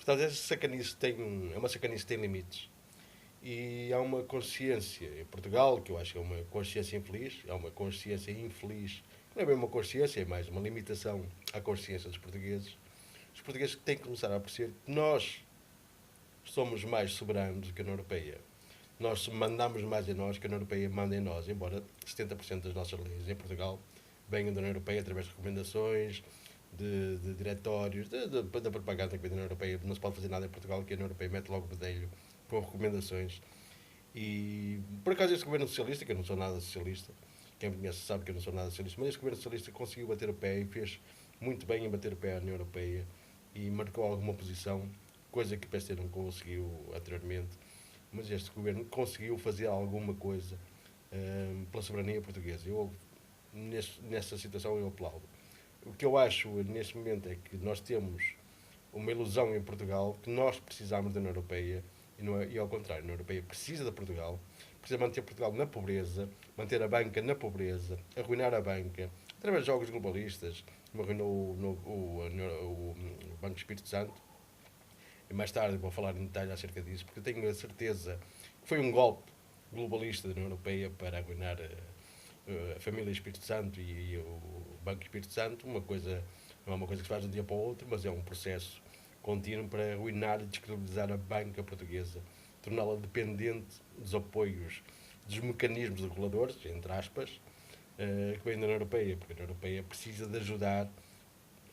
Portanto, essa sacanice é uma sacanice que tem limites. E há uma consciência em Portugal, que eu acho que é uma consciência infeliz, é uma consciência infeliz, não é bem uma consciência, é mais uma limitação à consciência dos portugueses. Os portugueses têm que começar a perceber que nós somos mais soberanos do que a União Europeia. Nós mandamos mais em nós que a União Europeia manda em nós, embora 70% das nossas leis em Portugal venham da União Europeia através de recomendações, de diretórios, da propaganda que vem da União Europeia. Não se pode fazer nada em Portugal que a União Europeia mete logo o bedelho com recomendações. E por acaso este governo socialista, que eu não sou nada socialista, quem me conhece sabe que eu não sou nada socialista, mas este governo socialista conseguiu bater o pé e fez muito bem em bater o pé à União Europeia e marcou alguma posição, coisa que o PSD não conseguiu anteriormente. Mas este governo conseguiu fazer alguma coisa pela soberania portuguesa. Eu, nessa situação, eu aplaudo. O que eu acho neste momento é que nós temos uma ilusão em Portugal que nós precisamos da União Europeia e ao contrário, a União Europeia precisa de Portugal, precisa manter Portugal na pobreza, manter a banca na pobreza, arruinar a banca, através de jogos globalistas, como arruinou o Banco Espírito Santo. E mais tarde vou falar em detalhe acerca disso, porque eu tenho a certeza que foi um golpe globalista da União Europeia para arruinar a família Espírito Santo e o Banco Espírito Santo. Uma coisa, não é uma coisa que se faz de um dia para o outro, mas é um processo contínuo para arruinar e descredibilizar a banca portuguesa, torná-la dependente dos apoios, dos mecanismos reguladores, entre aspas, que vêm da União Europeia, porque a União Europeia precisa de ajudar,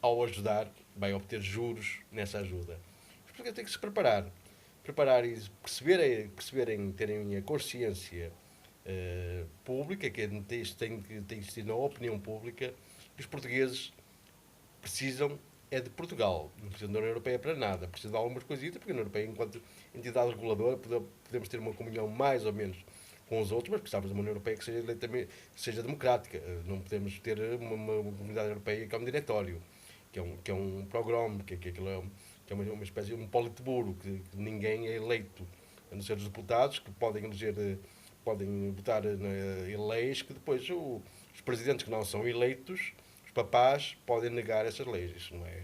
ao ajudar, vai obter juros nessa ajuda. Os portugueses têm que se preparar e perceberem, terem a consciência pública, que tem que existir na opinião pública, que os portugueses precisam é de Portugal, não precisam da União Europeia para nada, precisam de algumas coisitas, porque a União Europeia, enquanto entidade reguladora, podemos ter uma comunhão mais ou menos com os outros, mas precisamos de uma União Europeia que seja democrática. Não podemos ter uma comunidade europeia que é um diretório, que é um programa, que é uma espécie de um politburo, que ninguém é eleito, a não ser os deputados, que podem eleger, podem votar em leis que depois os presidentes que não são eleitos, os papás, podem negar essas leis. Isso não é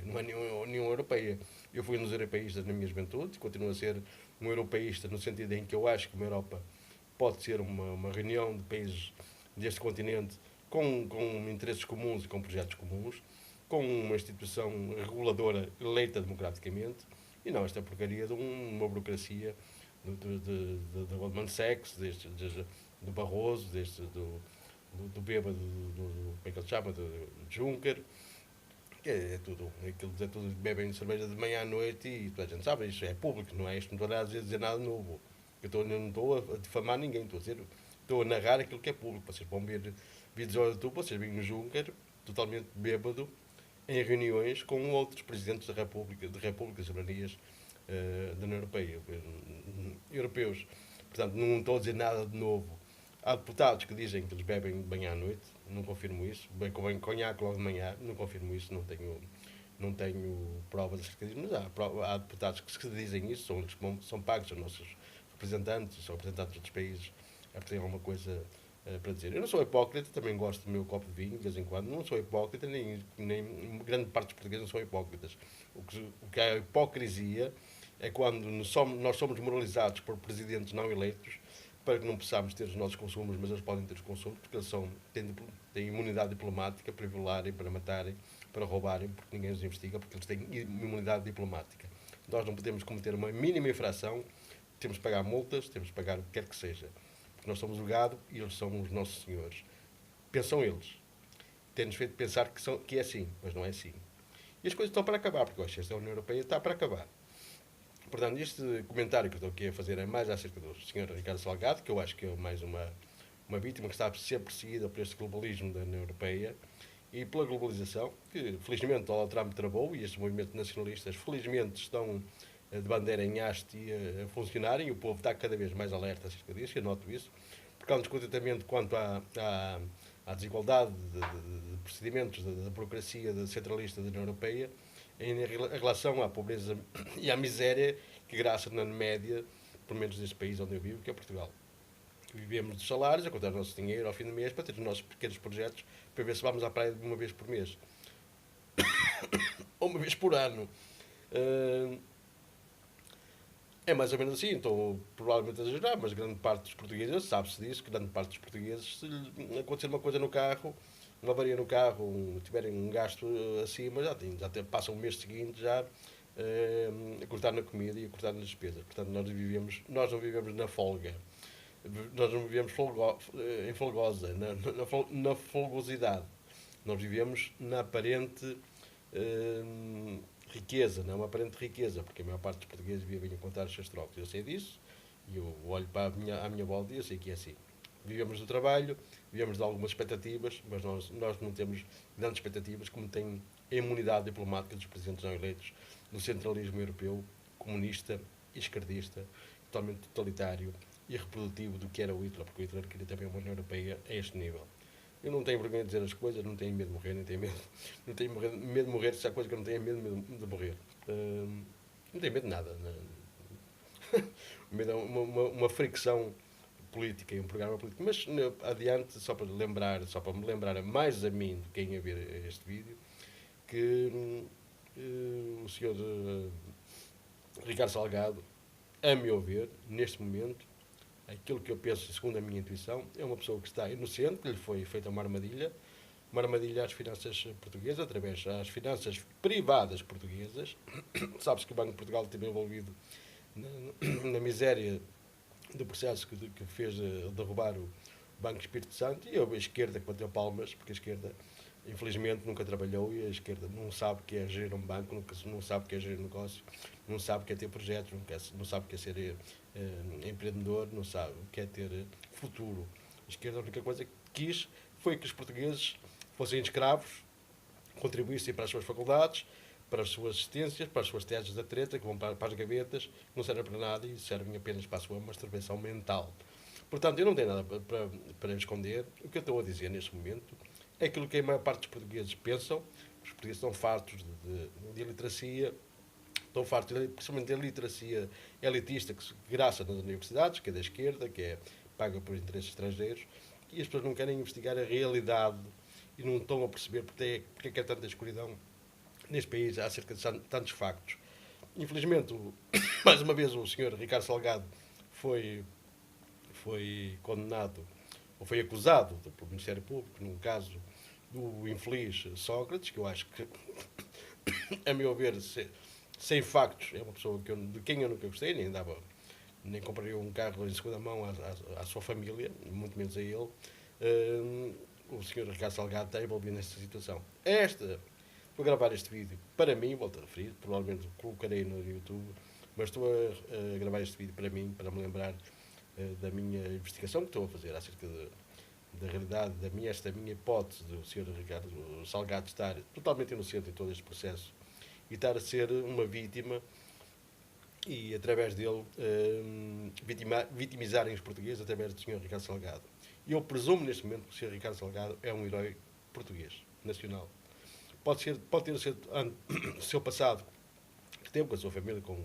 União Europeia. Eu fui um dos europeístas na minha juventude, continuo a ser um europeísta no sentido em que eu acho que uma Europa pode ser uma reunião de países deste continente com interesses comuns e com projetos comuns, com uma instituição reguladora eleita democraticamente, e não esta porcaria de uma burocracia de Goldman Sachs, do Barroso, do bêbado, como é que ele chama, do Juncker, que é tudo, aquilo é tudo, bebem cerveja de manhã à noite e toda a gente sabe, isto é público, não é? Isto não estou a dizer nada novo. Não estou a difamar ninguém, estou a narrar aquilo que é público. Vocês vão ver vídeos ao YouTube, vocês veem no Juncker, totalmente bêbado, em reuniões com outros presidentes de repúblicas soberanias da União Europeia, europeus. Portanto, não estou a dizer nada de novo. Há deputados que dizem que eles bebem de manhã à noite, não confirmo isso. Bem conhaque logo de manhã, não confirmo isso, não tenho provas acerca disso. Mas há deputados que dizem isso, são pagos, são nossos representantes, são representantes de outros países, é porque têm alguma coisa para dizer. Eu não sou hipócrita, também gosto do meu copo de vinho de vez em quando, não sou hipócrita, nem grande parte dos portugueses não são hipócritas. O que é a hipocrisia é quando nós somos moralizados por presidentes não eleitos para que não possamos ter os nossos consumos, mas eles podem ter os consumos porque eles têm imunidade diplomática para violarem, para matarem, para roubarem, porque ninguém os investiga, porque eles têm imunidade diplomática. Nós não podemos cometer uma mínima infração, temos que pagar multas, temos que pagar o que quer que seja. Porque nós somos o gado e eles são os nossos senhores. Pensam eles. Têm-nos feito pensar que é assim, mas não é assim. E as coisas estão para acabar, porque eu acho que esta União Europeia está para acabar. Portanto, este comentário que eu estou aqui a fazer é mais acerca do Sr. Ricardo Salgado, que eu acho que é mais uma vítima que está a ser perseguida por este globalismo da União Europeia e pela globalização, que felizmente Donald Trump travou e estes movimentos nacionalistas felizmente estão de bandeira em haste a funcionarem e o povo está cada vez mais alerta acerca disso, eu noto isso, porque há um descontentamento quanto à desigualdade de procedimentos da burocracia centralista da União Europeia em relação à pobreza e à miséria que graça na média, pelo menos deste país onde eu vivo, que é Portugal. Vivemos dos salários, a contar o nosso dinheiro ao fim do mês para ter os nossos pequenos projetos para ver se vamos à praia uma vez por mês ou uma vez por ano. É mais ou menos assim, estou provavelmente a exagerar, mas grande parte dos portugueses, sabe-se disso, que grande parte dos portugueses, se lhe acontecer uma coisa no carro, uma avaria no carro, tiverem um gasto acima, já passam o mês seguinte já a cortar na comida e a cortar nas despesas. Portanto, nós não vivemos na folga. Nós não vivemos em folgosa, na folgosidade. Nós vivemos na aparente riqueza, não é uma aparente riqueza, porque a maior parte dos portugueses vivem a contar os seus trocos. Eu sei disso, e eu olho para à minha volta e eu sei que é assim. Vivemos do trabalho, vivemos de algumas expectativas, mas nós não temos grandes expectativas, como tem a imunidade diplomática dos presidentes não eleitos do centralismo europeu, comunista, esquerdista, totalmente totalitário e reprodutivo do que era o Hitler, porque o Hitler queria também uma União Europeia a este nível. Eu não tenho vergonha de dizer as coisas, não tenho medo de morrer, nem tenho medo, não tenho medo de morrer, se há coisa que eu não tenho medo de morrer. Não tenho medo de nada. Medo é uma fricção política e um programa político. Mas adiante, só para me lembrar mais a mim de quem ia ver este vídeo, que o senhor Ricardo Salgado, a meu ver, neste momento, aquilo que eu penso, segundo a minha intuição, é uma pessoa que está inocente, que lhe foi feita uma armadilha às finanças portuguesas, através das finanças privadas portuguesas. Sabe-se que o Banco de Portugal esteve envolvido na miséria do processo que fez derrubar o Banco Espírito Santo, e a esquerda que bateu palmas, porque a esquerda, infelizmente, nunca trabalhou, e a esquerda não sabe o que é gerir um banco, não sabe o que é gerir um negócio, não sabe o que é ter projetos, não sabe o que é ser empreendedor, não sabe o que é ter futuro. A esquerda, a única coisa que quis foi que os portugueses fossem escravos, contribuíssem para as suas faculdades, para as suas assistências, para as suas teses da treta, que vão para as gavetas, que não servem para nada e servem apenas para a sua masturbação mental. Portanto, eu não tenho nada para esconder. O que eu estou a dizer neste momento é aquilo que a maior parte dos portugueses pensam. Os portugueses estão fartos de iliteracia, estão fartos, principalmente da literacia elitista que se graça nas universidades, que é da esquerda, que é paga por interesses estrangeiros, e as pessoas não querem investigar a realidade e não estão a perceber porque é que há tanta escuridão neste país acerca de tantos factos. Infelizmente, mais uma vez, o senhor Ricardo Salgado foi condenado, ou foi acusado pelo Ministério Público, num caso do infeliz Sócrates, que eu acho que, a meu ver, sem factos, é uma pessoa de quem eu nunca gostei, nem compraria um carro em segunda mão à sua família, muito menos a ele. O senhor Ricardo Salgado está envolvido nesta situação. Vou gravar este vídeo para mim, volto a referir, provavelmente colocarei no YouTube, mas estou a gravar este vídeo para mim, para me lembrar da minha investigação que estou a fazer acerca da realidade, esta minha hipótese do Sr. Ricardo Salgado estar totalmente inocente em todo este processo e estar a ser uma vítima e, através dele, vitimizarem os portugueses através do Sr. Ricardo Salgado. E eu presumo neste momento que o Sr. Ricardo Salgado é um herói português, nacional. Pode ter sido o seu passado, que teve com a sua família, com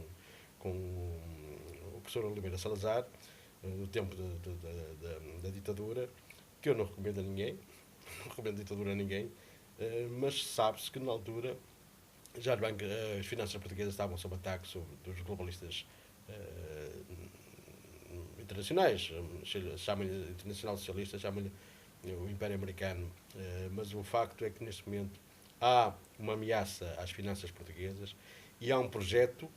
o professor Oliveira Salazar, no tempo da ditadura, que eu não recomendo a ninguém, não recomendo a ditadura a ninguém, mas sabe-se que na altura já as finanças portuguesas estavam sob ataque dos globalistas internacionais, chamam-lhe Internacional Socialista, chamam-lhe o Império Americano, mas o facto é que neste momento há uma ameaça às finanças portuguesas e há um projeto,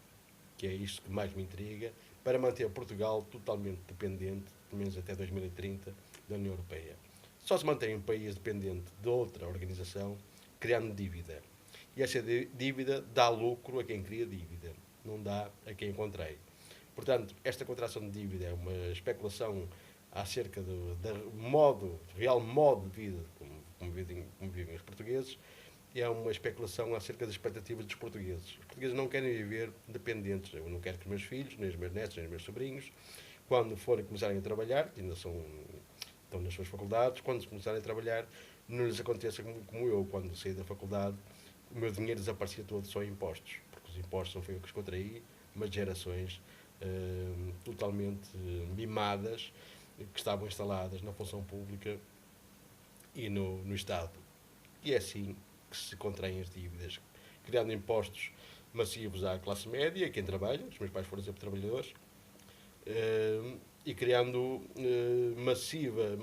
que é isto que mais me intriga, para manter Portugal totalmente dependente, pelo menos até 2030, da União Europeia. Só se mantém um país dependente de outra organização, criando dívida. E essa dívida dá lucro a quem cria dívida, não dá a quem contrai. Portanto, esta contração de dívida é uma especulação acerca do real modo de vida como vivem os portugueses, e é uma especulação acerca das expectativas dos portugueses. Os portugueses não querem viver dependentes. Eu não quero que os meus filhos, nem os meus netos, nem os meus sobrinhos, quando forem começarem a trabalhar, que ainda estão nas suas faculdades, quando começarem a trabalhar, não lhes aconteça como eu, quando saí da faculdade, o meu dinheiro desaparecia todo só em impostos, porque os impostos não foi eu que os contraí, mas gerações totalmente mimadas, que estavam instaladas na função pública e no Estado. E é assim que se contraem as dívidas, criando impostos massivos à classe média, quem trabalha, os meus pais foram sempre trabalhadores, e criando massiva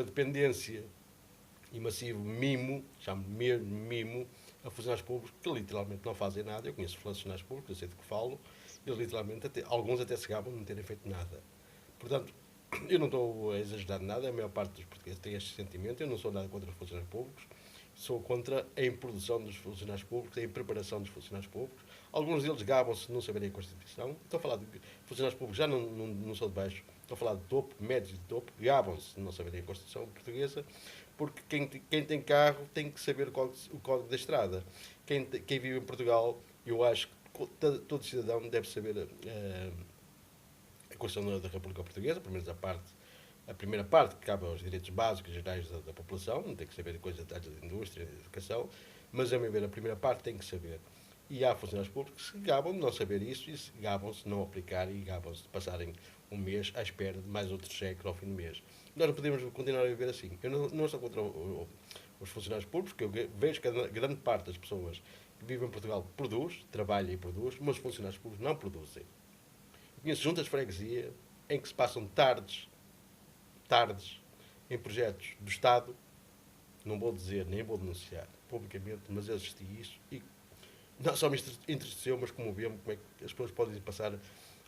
dependência e massivo mimo, chamo mesmo mimo, a funcionários públicos que literalmente não fazem nada. Eu conheço funcionários públicos, eu sei do que falo, eles literalmente, alguns até se gabam de não terem feito nada. Portanto, eu não estou a exagerar nada, a maior parte dos portugueses tem este sentimento, eu não sou nada contra os funcionários públicos, sou contra a improdução dos funcionários públicos, a impreparação dos funcionários públicos. Alguns deles gabam-se de não saberem a Constituição. Estou a falar de funcionários públicos, já não sou de baixo, estou a falar de topo, médios de topo, gabam-se de não saberem a Constituição portuguesa, porque quem tem carro tem que saber o código da estrada. Quem vive em Portugal, eu acho que todo cidadão deve saber a Constituição da República Portuguesa, pelo menos a primeira parte, que cabe aos direitos básicos gerais da população, não tem que saber de coisas da indústria, da educação, mas, a meu ver, a primeira parte tem que saber. E há funcionários públicos que gabam de não saber isso, e gabam-se de não aplicar, e gabam-se de passarem um mês à espera de mais outro cheque ao fim do mês. Nós não podemos continuar a viver assim. Eu não sou contra os funcionários públicos, porque eu vejo que a grande parte das pessoas que vivem em Portugal produz, trabalha e produz, mas os funcionários públicos não produzem. Eu conheço juntas de freguesia em que se passam tardes em projetos do Estado, não vou dizer, nem vou denunciar publicamente, mas eu assisti isso e não só me entristeceu, mas comoveu-me como é que as pessoas podem passar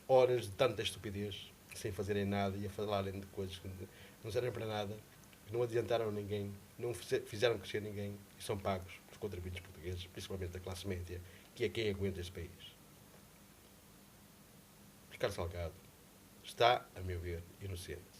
horas de tanta estupidez sem fazerem nada e a falarem de coisas que não servem para nada, que não adiantaram a ninguém, não fizeram crescer ninguém e são pagos pelos contribuintes portugueses, principalmente da classe média, que é quem aguenta este país. Ricardo Salgado está, a meu ver, inocente.